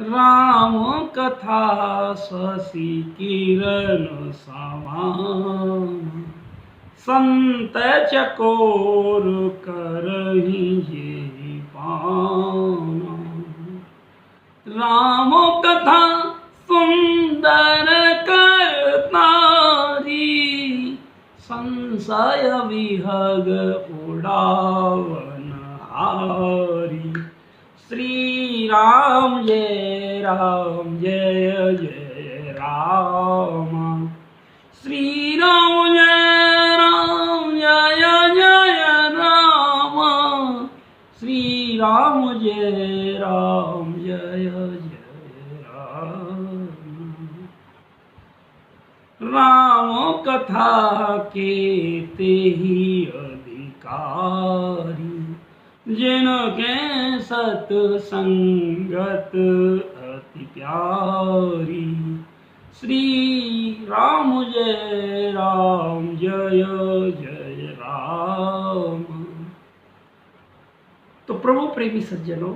राम कथा शशि किरण समान, संत चकोर करहि जे पाना। राम कथा सुंदर करतारी, संशय विहग उड़ावन हारी। श्री राम जय जय राम, श्री राम जय जय राम, श्री राम जय जय राम। राम कथा के तेहि अधिकारी, जिनके सत्संगत अति प्यारी। श्री राम जय जय राम। तो प्रभु प्रेमी सज्जनों,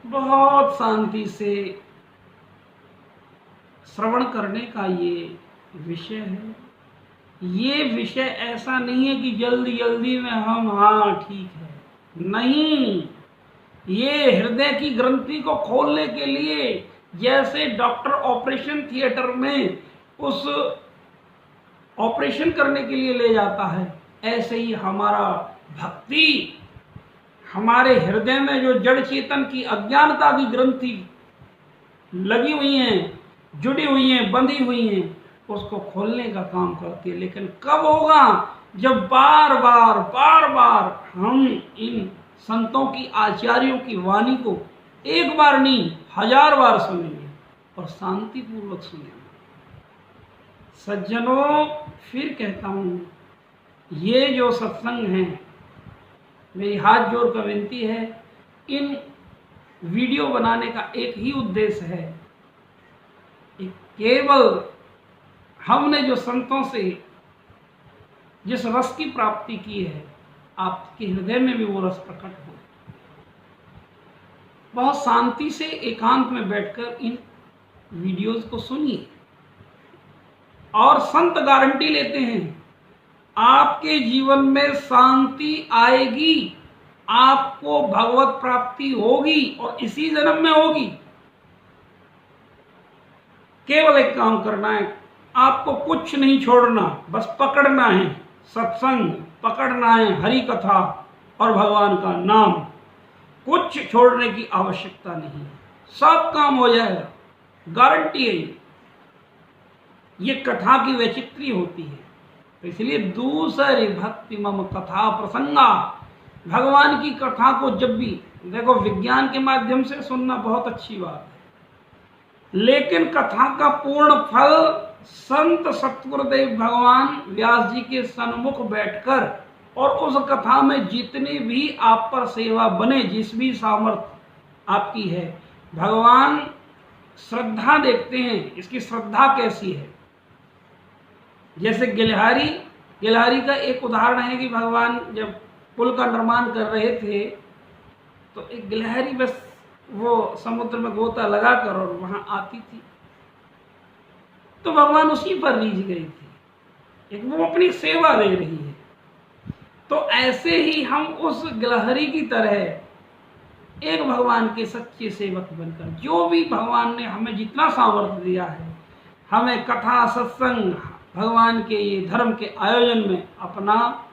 बहुत शांति से श्रवण करने का ये विषय है। ये विषय ऐसा नहीं है कि जल्दी जल्दी में हम हाँ ठीक है, नहीं। ये हृदय की ग्रंथि को खोलने के लिए, जैसे डॉक्टर ऑपरेशन थिएटर में उस ऑपरेशन करने के लिए ले जाता है, ऐसे ही हमारा भक्ति, हमारे हृदय में जो जड़ चेतन की अज्ञानता की ग्रंथि लगी हुई हैं, जुड़ी हुई हैं, बंधी हुई हैं, उसको खोलने का काम करती है। लेकिन कब होगा? जब बार बार हम इन संतों की, आचार्यों की वाणी को एक बार नहीं 1000 बार सुनेंगे और शांति पूर्वक सुनेंगे। सज्जनों, फिर कहता हूं, ये जो सत्संग है, मेरी हाथ जोड़ कर विनती है, इन वीडियो बनाने का एक ही उद्देश्य है, केवल हमने जो संतों से जिस रस की प्राप्ति की है, आपके हृदय में भी वो रस प्रकट हो। बहुत शांति से एकांत में बैठकर इन वीडियोस को सुनिए। और संत गारंटी लेते हैं, आपके जीवन में शांति आएगी, आपको भगवत प्राप्ति होगी और इसी जन्म में होगी। केवल एक काम करना है, आपको कुछ नहीं छोड़ना, बस पकड़ना है सत्संग, पकड़ना है हरि कथा और भगवान का नाम। कुछ छोड़ने की आवश्यकता नहीं, सब काम हो जाएगा, गारंटी है। ये कथा की वैचित्री होती है, तो इसलिए दूसरी भक्ति मम कथा प्रसंगा, भगवान की कथा को जब भी देखो, विज्ञान के माध्यम से सुनना बहुत अच्छी बात है, लेकिन कथा का पूर्ण फल संत सतगुरुदेव भगवान व्यास जी के सन्मुख बैठकर और उस कथा में जितनी भी आप पर सेवा बने, जिस भी सामर्थ्य आपकी है, भगवान श्रद्धा देखते हैं, इसकी श्रद्धा कैसी है। जैसे गिलहारी का एक उदाहरण है कि भगवान जब पुल का निर्माण कर रहे थे, तो एक गिलहारी बस वो समुद्र में गोता लगाकर और वहां आती थी, तो भगवान उसी पर रीझ गई थी, एक वो अपनी सेवा दे रही है। तो ऐसे ही हम उस गिलहरी की तरह एक भगवान के सच्चे सेवक बनकर, जो भी भगवान ने हमें जितना सामर्थ्य दिया है, हमें कथा सत्संग भगवान के ये धर्म के आयोजन में अपना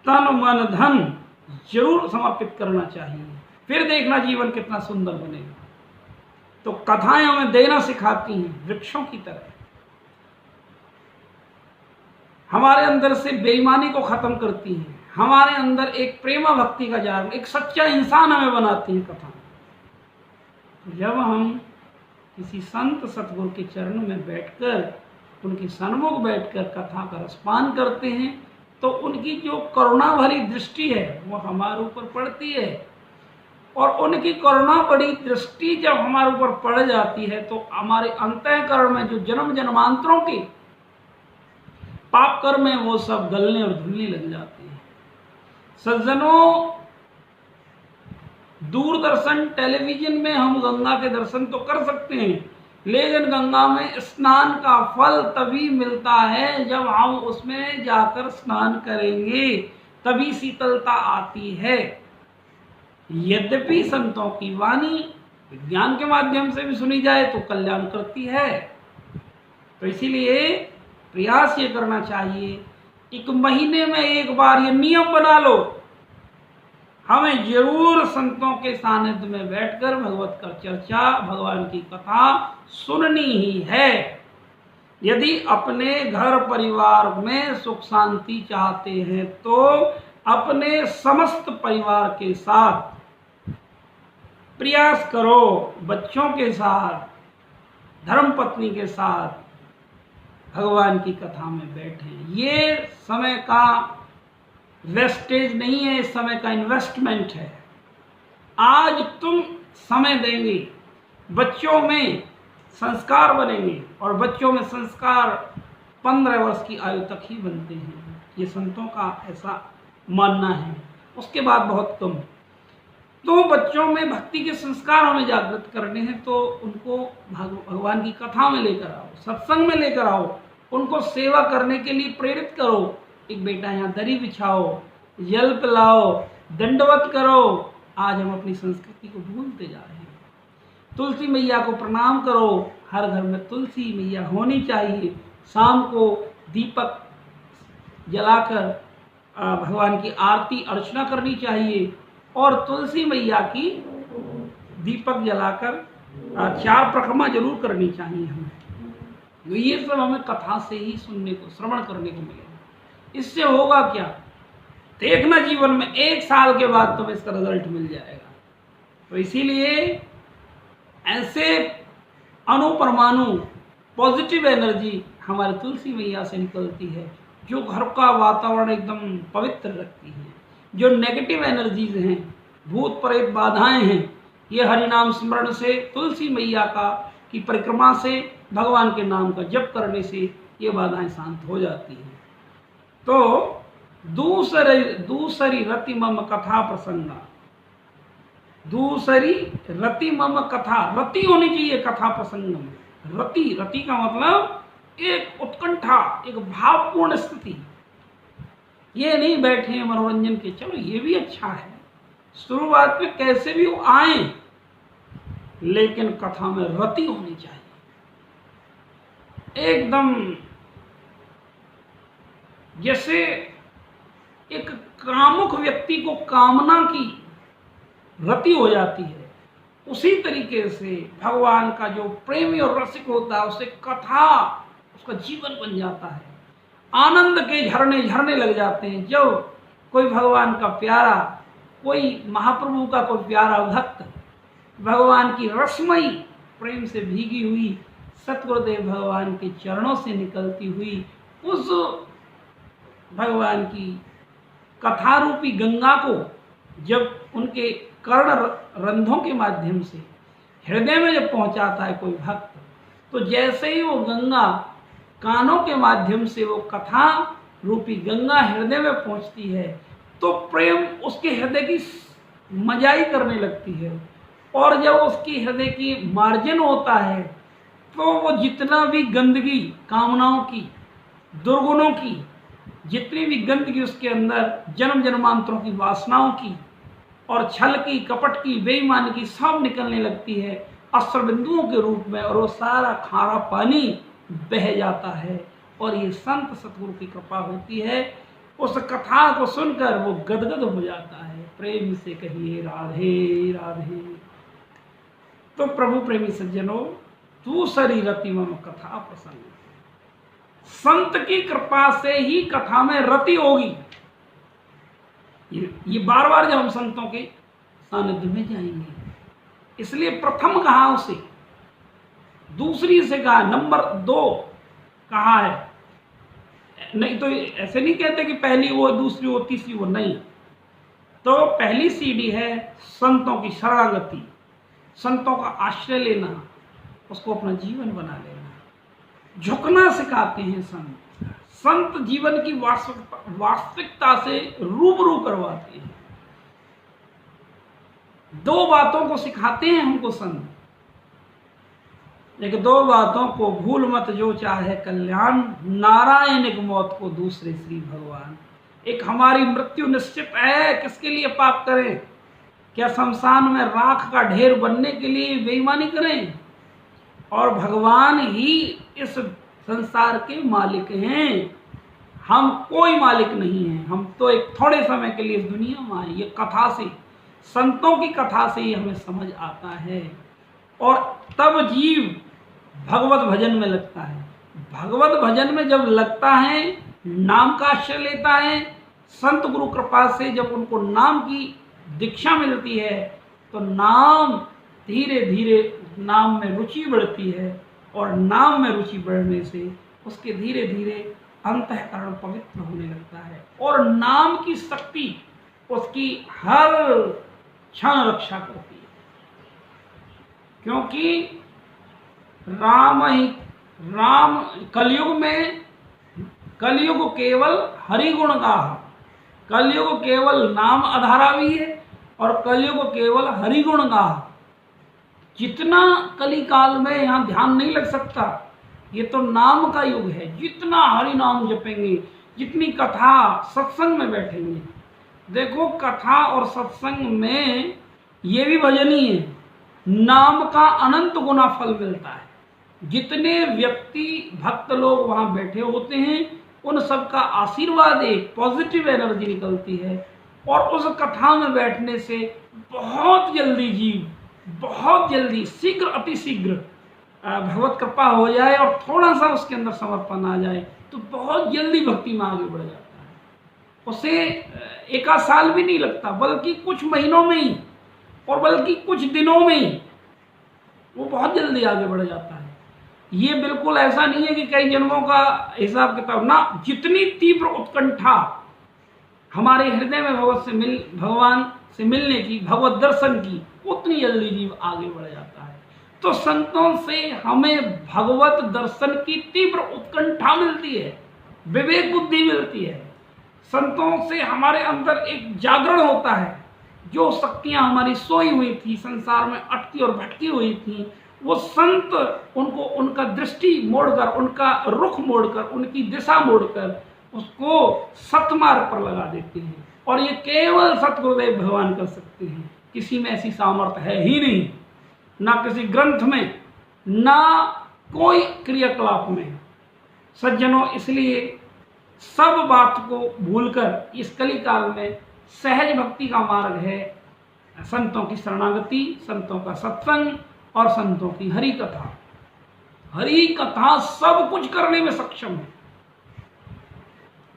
तन मन धन जरूर समर्पित करना चाहिए। फिर देखना जीवन कितना सुंदर बनेगा। तो कथाएं हमें देना सिखाती हैं, वृक्षों की तरह हमारे अंदर से बेईमानी को खत्म करती हैं, हमारे अंदर एक प्रेमा भक्ति का जागरण, एक सच्चा इंसान हमें बनाती है कथा। तो जब हम किसी संत सतगुरु के चरणों में बैठकर, उनके सन्मुख बैठकर कथा का रसपान करते हैं, तो उनकी जो करुणा भरी दृष्टि है वो हमारे ऊपर पड़ती है। और उनकी करुणा भरी दृष्टि जब हमारे ऊपर पड़ जाती है, तो हमारे अंतःकरण में जो जन्म जन्मांतरों के पाप कर्म है, वो सब गलने और धुलने लग जाते हैं। सज्जनों, दूरदर्शन टेलीविजन में हम गंगा के दर्शन तो कर सकते हैं, लेकिन गंगा में स्नान का फल तभी मिलता है जब हम उसमें जाकर स्नान करेंगे, तभी शीतलता आती है। यद्यपि संतों की वाणी विज्ञान के माध्यम से भी सुनी जाए तो कल्याण करती है। तो इसीलिए प्रयास ये करना चाहिए, एक महीने में एक बार ये नियम बना लो, हमें जरूर संतों के सानिध्य में बैठकर भगवत का चर्चा, भगवान की कथा सुननी ही है। यदि अपने घर परिवार में सुख शांति चाहते हैं तो अपने समस्त परिवार के साथ प्रयास करो, बच्चों के साथ, धर्मपत्नी के साथ भगवान की कथा में बैठें। ये समय का वेस्टेज नहीं है, इस समय का इन्वेस्टमेंट है। आज तुम समय देंगे, बच्चों में संस्कार बनेंगे, और बच्चों में संस्कार 15 वर्ष की आयु तक ही बनते हैं, ये संतों का ऐसा मानना है। उसके बाद बहुत कम। तो बच्चों में भक्ति के संस्कार हमें जागृत करने हैं, तो उनको भगवान की कथा में लेकर आओ, सत्संग में लेकर आओ, उनको सेवा करने के लिए प्रेरित करो। एक बेटा यहाँ दरी बिछाओ, जल पिलाओ, दंडवत करो। आज हम अपनी संस्कृति को भूलते जा रहे हैं। तुलसी मैया को प्रणाम करो, हर घर में तुलसी मैया होनी चाहिए। शाम को दीपक जलाकर भगवान की आरती अर्चना करनी चाहिए, और तुलसी मैया की दीपक जलाकर 4 परिक्रमा जरूर करनी चाहिए हमें। तो ये सब हमें कथा से ही सुनने को, श्रवण करने को मिलेगा। इससे होगा क्या, देखना जीवन में 1 साल के बाद तुम्हें इसका रिजल्ट मिल जाएगा। तो इसीलिए ऐसे अणु-परमाणु पॉजिटिव एनर्जी हमारी तुलसी मैया से निकलती है, जो घर का वातावरण एकदम पवित्र रखती है। जो नेगेटिव एनर्जीज हैं, भूत प्रेत बाधाएं हैं, ये हरिनाम स्मरण से, तुलसी मैया की परिक्रमा से, भगवान के नाम का जप करने से ये बाधाएं शांत हो जाती हैं। तो दूसरी रति मम कथा प्रसंगा, दूसरी रति मम कथा, रति होनी चाहिए कथा प्रसंग में। रति का मतलब एक उत्कंठा, एक भावपूर्ण स्थिति। ये नहीं बैठे मनोरंजन के, चलो ये भी अच्छा है, शुरुआत में कैसे भी आए, लेकिन कथा में रति होनी चाहिए। एकदम जैसे एक कामुक व्यक्ति को कामना की रति हो जाती है, उसी तरीके से भगवान का जो प्रेमी और रसिक होता है, उसे कथा उसका जीवन बन जाता है। आनंद के झरने झरने लग जाते हैं। जब कोई भगवान का प्यारा, कोई महाप्रभु का कोई प्यारा भक्त भगवान की रसमयी प्रेम से भीगी हुई सतगुरुदेव भगवान के चरणों से निकलती हुई उस भगवान की कथा रूपी गंगा को जब उनके कर्ण रंध्रों के माध्यम से हृदय में जब पहुंचाता है कोई भक्त, तो जैसे ही वो गंगा कानों के माध्यम से वो कथा रूपी गंगा हृदय में पहुंचती है, तो प्रेम उसके हृदय की मजाई करने लगती है। और जब उसकी हृदय की मार्जन होता है, तो वो जितना भी गंदगी, कामनाओं की, दुर्गुणों की, जितनी भी गंदगी उसके अंदर, जन्म जन्मांतरों की वासनाओं की और छल की, कपट की, बेईमानी की, सब निकलने लगती है अस्त्र बिंदुओं के रूप में, और वो सारा खारा पानी बह जाता है। और ये संत सतगुरु की कृपा होती है, उस कथा को सुनकर वो गदगद हो जाता है। प्रेम से कहिए राधे राधे। तो प्रभु प्रेमी सज्जनों, दूसरी रति मम कथा प्रसंग, संत की कृपा से ही कथा में रति होगी। ये बार बार जब हम संतों के सानिध्य में जाएंगे, इसलिए प्रथम कहा उसे, दूसरी से कहा, नंबर 2 कहा है। नहीं तो ऐसे नहीं कहते कि पहली वो, दूसरी वो, तीसरी वो, नहीं। तो पहली सीढ़ी है संतों की शरणागति, संतों का आश्रय लेना, उसको अपना जीवन बना लेना। झुकना सिखाते हैं संत। संत जीवन की वास्तविकता से रूबरू करवाते हैं। दो बातों को सिखाते हैं हमको संत। एक दो बातों को भूल मत जो चाहे कल्याण, नारायण की मौत को दूसरे श्री भगवान। एक हमारी मृत्यु निश्चित है, किसके लिए पाप करें? क्या शमशान में राख का ढेर बनने के लिए बेईमानी करें? और भगवान ही इस संसार के मालिक हैं, हम कोई मालिक नहीं हैं। हम तो एक थोड़े समय के लिए इस दुनिया में आए। ये कथा से, संतों की कथा से ही हमें समझ आता है। और तब जीव भगवत भजन में लगता है। भगवत भजन में जब लगता है, नाम का आश्रय लेता है, संत गुरु कृपा से जब उनको नाम की दीक्षा मिलती है, तो नाम धीरे धीरे नाम में रुचि बढ़ती है। और नाम में रुचि बढ़ने से उसके धीरे धीरे अंतःकरण पवित्र होने लगता है। और नाम की शक्ति उसकी हर क्षण रक्षा करती है, क्योंकि राम कलयुग केवल हरि गुण गाह। कलयुग केवल नाम आधारावी है और कलयुग केवल हरि गुण गाह। जितना कली काल में यहाँ ध्यान नहीं लग सकता, ये तो नाम का युग है। जितना हरि नाम जपेंगे, जितनी कथा सत्संग में बैठेंगे, देखो कथा और सत्संग में ये भी भजन ही है, नाम का अनंत गुना फल मिलता है। जितने व्यक्ति भक्त लोग वहाँ बैठे होते हैं, उन सबका आशीर्वाद, एक पॉजिटिव एनर्जी निकलती है। और उस कथा में बैठने से बहुत जल्दी जीव, बहुत जल्दी, शीघ्र अतिशीघ्र भगवत कृपा हो जाए और थोड़ा सा उसके अंदर समर्पण आ जाए, तो बहुत जल्दी भक्ति में आगे बढ़ जाता है। उसे एक आध साल भी नहीं लगता, बल्कि कुछ महीनों में ही, और बल्कि कुछ दिनों में ही वो बहुत जल्दी आगे बढ़ जाता है। ये बिल्कुल ऐसा नहीं है कि कई जन्मों का हिसाब किताब ना। जितनी तीव्र उत्कंठा हमारे हृदय में भगवान से मिलने की, भगवत दर्शन की, उतनी जल्दी जीव आगे बढ़ जाता है। तो संतों से हमें भगवत दर्शन की तीव्र उत्कंठा मिलती है, विवेक बुद्धि मिलती है। संतों से हमारे अंदर एक जागरण होता है। जो शक्तियां हमारी सोई हुई थी, संसार में अटकी और भटकी हुई थी, वो संत उनको, उनका दृष्टि मोड़कर, उनका रुख मोड़कर, उनकी दिशा मोड़कर उसको सतमार्ग पर लगा देते हैं। और ये केवल सतगुरुदेव भगवान कर सकते हैं। किसी में ऐसी सामर्थ्य है ही नहीं, ना किसी ग्रंथ में, ना कोई क्रियाकलाप में। सज्जनों, इसलिए सब बात को भूलकर इस कली काल में सहज भक्ति का मार्ग है संतों की शरणागति, संतों का सत्संग और संतों की हरि कथा। हरि कथा सब कुछ करने में सक्षम है।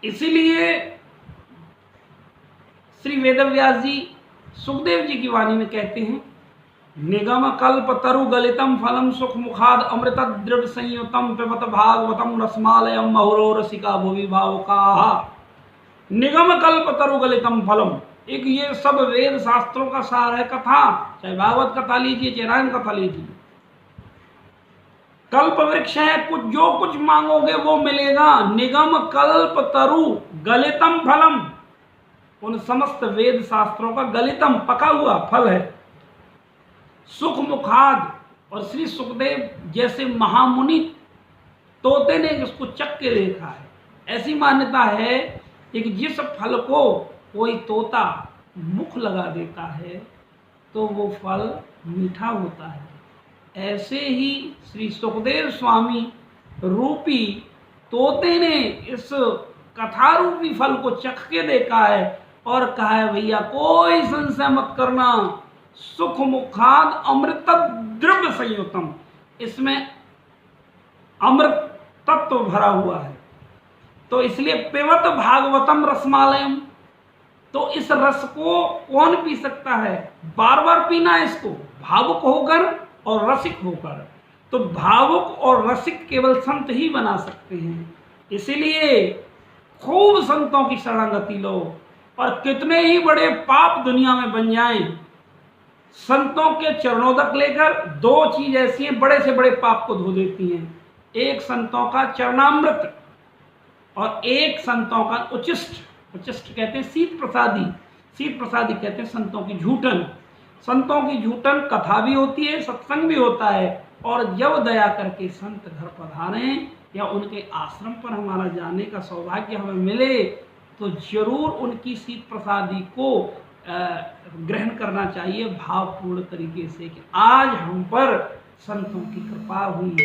इसीलिए श्री वेदव्यास जी सुखदेव जी की वाणी में कहते हैं, निगम कल्प तरु गलितम फलम सुख मुखाद अमृत दृढ़ संयुतम पिबत भागवतम रसमालयम महुरो रसिका भुवि भावुका। निगम कल्प तरु गलितम फलम, एक ये सब वेद शास्त्रों का सार है कथा। चाहे भागवत कथा लीजिए, चाहे रायन कथा लीजिए। कल्प वृक्ष है, कुछ जो कुछ मांगोगे वो मिलेगा। निगम कल्प तरु गलितम फलम, उन समस्त वेद शास्त्रों का गलितम, पका हुआ फल है। सुख मुखाद, और श्री सुखदेव जैसे महामुनि तोते ने उसको चख के देखा है। ऐसी मान्यता है कि जिस फल को कोई तोता मुख लगा देता है तो वो फल मीठा होता है। ऐसे ही श्री सुखदेव स्वामी रूपी तोते ने इस कथा रूपी फल को चख के देखा है और कहा है, भैया कोई संशय मत करना, सुख मुखाद अमृत द्रव्य संयुतम, इसमें अमृत तत्व भरा हुआ है। तो इसलिए पिबत भागवतम रसमालयम, तो इस रस को कौन पी सकता है? बार बार पीना है इसको, भावुक होकर और रसिक होकर। तो भावुक और रसिक केवल संत ही बना सकते हैं। इसीलिए खूब संतों की शरणागति लो, और कितने ही बड़े पाप दुनिया में बन जाएं, संतों के चरणोदक लेकर, दो चीज ऐसी हैं बड़े से बड़े पाप को धो देती हैं। एक संतों का चरणामृत और एक संतों का उचिष्ट। उचिष्ट कहते हैं शीत प्रसादी, शीत प्रसादी कहते हैं संतों की झूठन। संतों की झूठन कथा भी होती है, सत्संग भी होता है। और जब दया करके संत घर पधारें या उनके आश्रम पर हमारा जाने का सौभाग्य हमें मिले तो जरूर उनकी शीत प्रसादी को ग्रहण करना चाहिए भावपूर्ण तरीके से कि आज हम पर संतों की कृपा हुई।